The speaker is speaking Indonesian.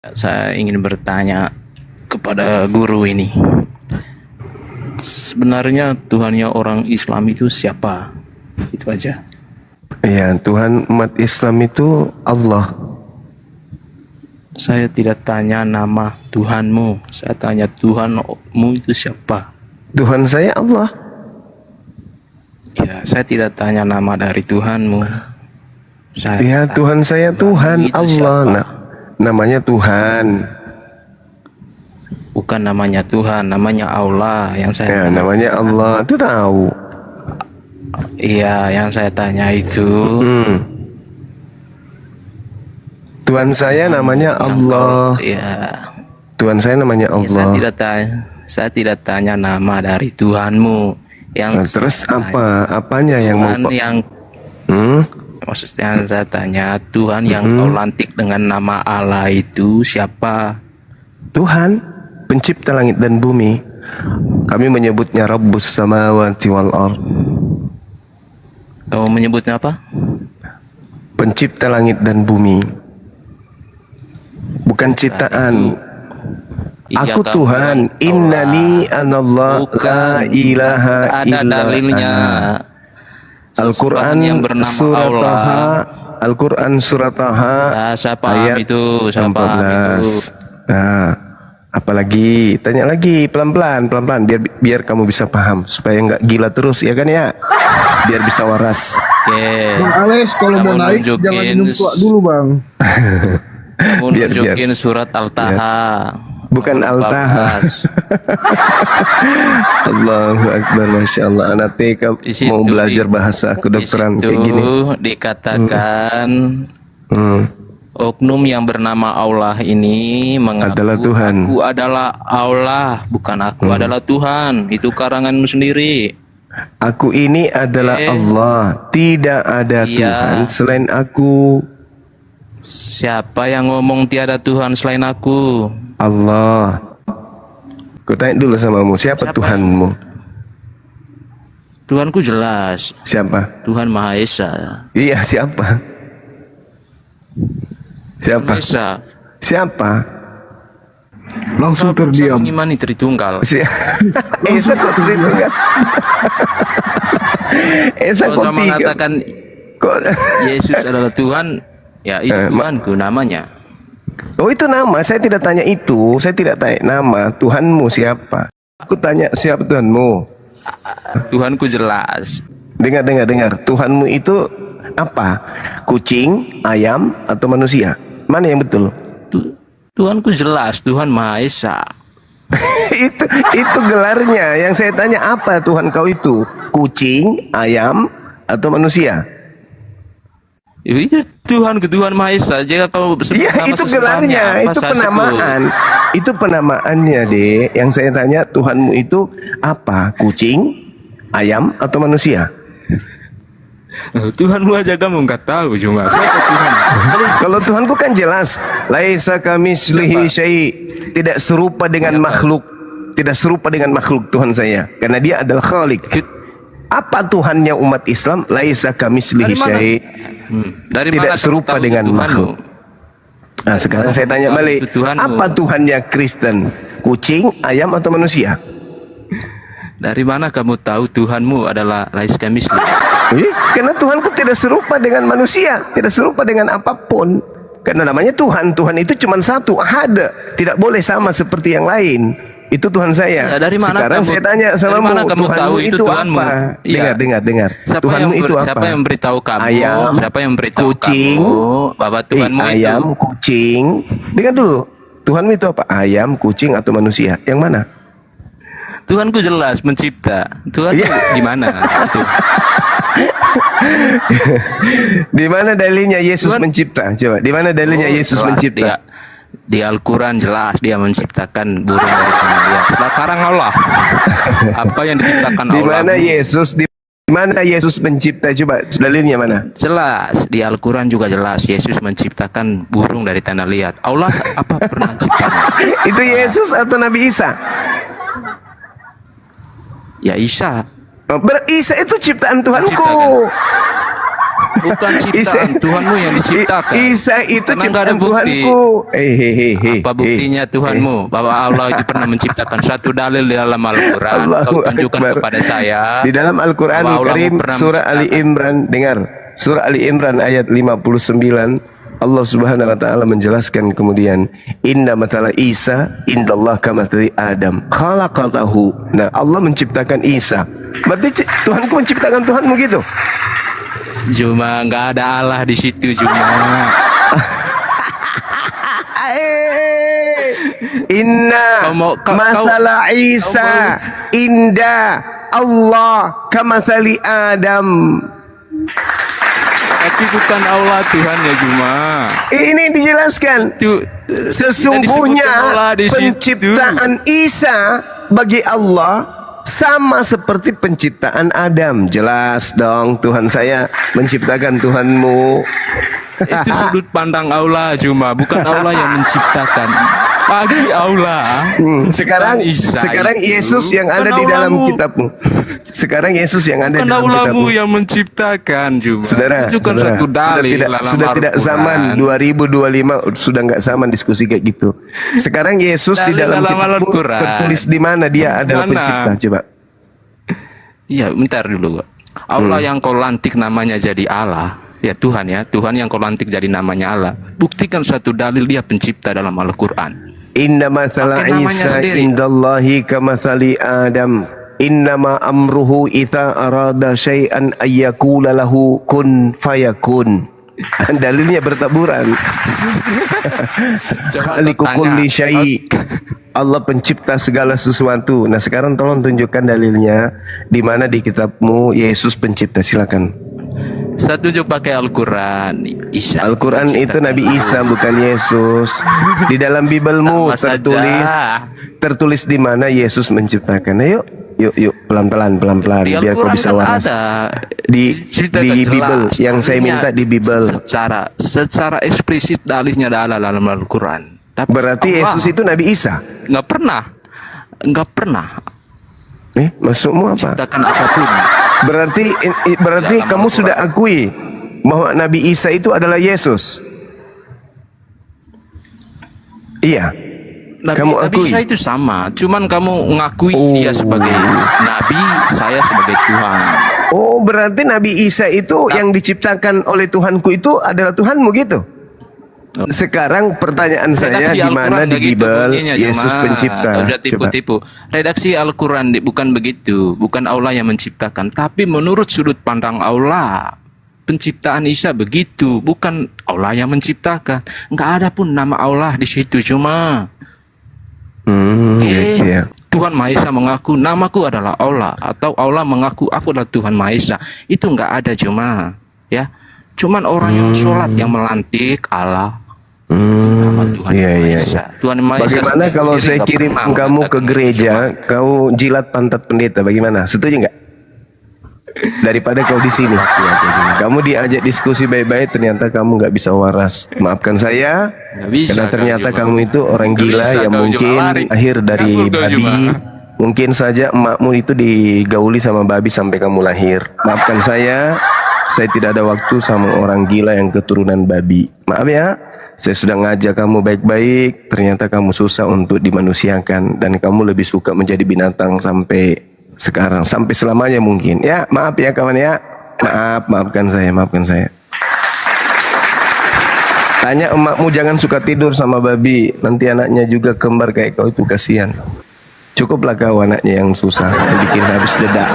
Saya ingin bertanya kepada guru ini. Sebenarnya Tuhannya orang Islam itu siapa? Itu aja. Ya, Tuhan umat Islam itu Allah. Saya tidak tanya nama Tuhanmu. Saya tanya Tuhanmu itu siapa? Tuhan saya Allah. Ya, saya tidak tanya nama dari Tuhanmu. Ya, Tuhan saya Tuhan Allah. Nah, namanya Tuhan. Bukan namanya Tuhan, namanya Allah yang saya. Ya, namanya Allah. Itu tahu. Iya, yang saya tanya itu. Tuhan saya namanya Allah. Ya. Tuhan saya namanya Allah. Saya tidak tanya nama dari Tuhanmu. Yang Nah, terus apa? Apanya yang mau? Maksudnya saya tanya Tuhan yang kau lantik dengan nama Allah itu siapa? Tuhan, pencipta langit dan bumi. Kami menyebutnya Rabbus samawati wal ard. Kau menyebutnya apa? Pencipta langit dan bumi. Bukan ciptaan. Iya, Aku Tuhan, innani anallah la ilaha ada illa dalilnya. Al-Quran yang bernama surat Allah. Taha. Al-Quran surat Taha. Ya, saya paham ayat itu, saya 14. paham itu. Nah, apalagi? Tanya lagi pelan-pelan, biar kamu bisa paham supaya nggak gila terus ya kan ya? Biar bisa waras. Oke. Bang Alex kalau mau Kamu naik jangan nunjukin minum tua dulu bang. Kamu Biar. nunjukin surat Al-Taha. Bukan Al-Taha. Allahu Akbar, Masya Allah. Anak TK mau belajar bahasa kedokteran kayak gini. Dikatakan oknum yang bernama Allah ini mengaku Adalah Tuhan. Aku adalah Allah, bukan aku adalah Tuhan. Itu karanganmu sendiri. Aku ini adalah Allah. Tidak ada Tuhan selain aku. Siapa yang ngomong tiada Tuhan selain aku? Allah. Ku tanya dulu samamu, siapa Tuhanmu? Tuhanku jelas. Siapa? Tuhan Maha Esa. Iya, siapa? Siapa? Maha Esa. Siapa? Langsung Bisa terdiam. mengimani Tritunggal. Esa kok Tritunggal? Esa Kalau kok saya tiga? mengatakan Kok? Yesus adalah Tuhan, ya itu Tuhanku namanya. Oh, itu nama. Saya tidak tanya itu. Saya tidak tanya nama. Tuhanmu siapa? Aku tanya siapa Tuhanmu? Tuhanku jelas. Dengar. Tuhanmu itu apa? Kucing, ayam, atau manusia? Mana yang betul? Tuhanku jelas, Tuhan Maha Esa. itu gelarnya. Yang saya tanya apa Tuhan kau itu? Kucing, ayam, atau manusia? Itu Tuhanku, Tuhan Maha Esa. Jika kau sebut Iya, nama itu sesudahnya, gelarnya, apa itu saya penamaan. Itu penamaannya, Dek. Yang saya tanya Tuhanmu itu apa? Kucing, ayam, atau manusia? sebut? Tuhanmu aja kamu nggak tahu cuma. Siapa Tuhan? Kalau Tuhanku kan jelas, laisa kamitslihi syai', tidak serupa dengan makhluk. Tidak serupa dengan makhluk Tuhan saya, karena Dia adalah Khalik. Apa Tuhannya umat Islam? Laisa kamitslihi syai'. Dari Tidak mana serupa tahu dengan Tuhanmu? makhluk. Nah, sekarang saya tanya balik, Itu Tuhanmu. apa Tuhannya Kristen? Kucing, ayam, atau manusia? Dari mana kamu tahu Tuhanmu adalah Laisa Kamisli? Karena Tuhanku tidak serupa dengan manusia, tidak serupa dengan apapun. Karena namanya Tuhan. Tuhan itu cuma satu, ahad, tidak boleh sama seperti yang lain. Itu Tuhan saya. Ya, dari mana sekarang kamu, saya tanya sama dari mana kamu Tuhanmu tahu itu Tuhanmu? apa? Ya. Dengar. Siapa Tuhanmu itu apa? Siapa yang memberitahu kamu? Ayam, Siapa yang memberitahu kucing, kamu bahwa Tuhanmu itu? ayam, kucing. Dengar dulu. Tuhanmu itu apa? Ayam, kucing, atau manusia? Yang mana? Tuhanku jelas mencipta. Tuhan gimana? Itu. Di mana dalilnya Yesus Tuhan, mencipta? Coba, di mana dalilnya Yesus jelas, mencipta? Di Al-Quran jelas dia menciptakan burung dari tanah liat. Sekarang Allah. Apa yang diciptakan Di Allah? mana Yesus? Di mana Yesus mencipta? Coba dalilnya mana? Jelas di Al-Quran juga jelas Yesus menciptakan burung dari tanah liat. Allah apa pernah ciptanya? Itu Yesus atau Nabi Isa? Ya Isa. Isa itu ciptaan Tuhanku. Bukan ciptaan Tuhanmu yang diciptakan. Isa itu Karena nggak ada ciptaan bukti. Tuhanku. Apa buktinya Tuhanmu bahwa Allah itu pernah menciptakan satu dalil di dalam Al-Quran? Kau Allahu tunjukkan Akbar. kepada saya. Di dalam Al-Quran bahwa Allah Karim pernah surah Ali menciptakan. Imran, dengar. Surah Ali Imran ayat 59, Allah Subhanahu wa taala menjelaskan kemudian, inna mathala Isa indallah kamathali Adam khalaqatahu. Nah, Allah menciptakan Isa. Berarti Tuhanku menciptakan Tuhanmu gitu. Cuma nggak ada Allah di situ cuma. Inna mathala Isa inda Allah kamathali Adam. Tapi bukan Allah Tuhannya cuma. Ini dijelaskan. Itu Sesungguhnya disebutkan Allah di situ. penciptaan Isa bagi Allah sama seperti penciptaan Adam. Jelas dong, Tuhan saya menciptakan Tuhanmu. Itu sudut pandang Allah cuma, bukan Allah yang menciptakan. Bagi Allah. Sekarang Isa itu Yesus yang ada bukan di dalam Allahmu. kitabmu. Sekarang Yesus yang ada di Bukan dalam Allahmu kitabmu. yang menciptakan cuma. Saudara, Tunjukkan saudara, satu dalil dalam sudah tidak Al-Quran. zaman 2025, sudah nggak zaman diskusi kayak gitu. Sekarang Yesus di Dalil dalam dalam kitabmu Al-Quran. tertulis di mana dia adalah Mana? pencipta, coba. Iya, bentar dulu. Allah yang kau lantik namanya jadi Allah. Ya Tuhan ya, Tuhan yang kau lantik jadi namanya Allah. Buktikan satu dalil dia pencipta dalam Al-Quran. Inna mathala Pakai namanya Isa sendiri. indallahi kamathali Adam. Innama amruhu ita arada syai'an ayyakula lahu kun fayakun. Dalilnya bertaburan. Coba Khaliqu tanya. kulli syai'. Allah pencipta segala sesuatu. Nah, sekarang tolong tunjukkan dalilnya di mana di kitabmu Yesus pencipta. Silakan. Saya tunjuk pakai Al-Quran. Isa Al-Quran itu menciptakan. Nabi Isa bukan Yesus. Di dalam Bibelmu Sama tertulis di mana Yesus menciptakan. Ayo, yuk pelan-pelan Di biar kau Al-Quran bisa kan waras. ada Di diceritakan jelas. Bibel yang saya minta di Bibel. Secara eksplisit dalilnya ada dalam Al-Quran. Tapi Berarti Allah Yesus itu Nabi Isa. nggak pernah Maksudmu apa? ciptakan apapun. Berarti Dalam kamu Al-Quran. sudah akui bahwa Nabi Isa itu adalah Yesus. Iya. Kamu Nabi akui? Isa itu sama, cuman kamu ngakui dia sebagai Nabi, saya sebagai Tuhan. Oh, berarti Nabi Isa itu yang diciptakan oleh Tuhanku itu adalah Tuhanmu gitu? Sekarang pertanyaan saya di mana Al-Quran di nggak gitu Bibel bunyinya, Yesus cuma pencipta? kau sudah Coba. tipu-tipu. Redaksi Al-Quran bukan begitu, bukan Allah yang menciptakan, tapi menurut sudut pandang Allah, penciptaan Isa begitu, bukan Allah yang menciptakan. Nggak ada pun nama Allah di situ, cuma Iya. Tuhan Maha Esa mengaku namaku adalah Allah, atau Allah mengaku aku adalah Tuhan Maha Esa. Itu nggak ada cuma, ya. Cuman orang yang sholat yang melantik Allah. Nama Tuhan Iya, Maha iya, Esa. Tuhan Maha Esa Bagaimana sendiri kalau saya nggak kirim pernah kamu ke mengatakan gereja, cuma. kau jilat pantat pendeta, bagaimana? Setuju nggak? Daripada kau di sini, kamu diajak diskusi baik-baik, ternyata kamu nggak bisa waras. Maafkan saya, Nggak bisa karena kau ternyata juga. kamu itu orang Nggak gila bisa yang kau juga mungkin lari. akhir dari Kabur kau babi. juga. Mungkin saja emakmu itu digauli sama babi sampai kamu lahir. Maafkan saya tidak ada waktu sama orang gila yang keturunan babi. Maaf ya. Saya sudah ngajak kamu baik-baik, ternyata kamu susah untuk dimanusiakan dan kamu lebih suka menjadi binatang sampai sekarang, sampai selamanya mungkin. Ya, maaf ya kawan ya. Maafkan saya. Tanya emakmu jangan suka tidur sama babi, nanti anaknya juga kembar kayak kau itu kasihan. Cukuplah kau anaknya yang susah, yang bikin habis dedak.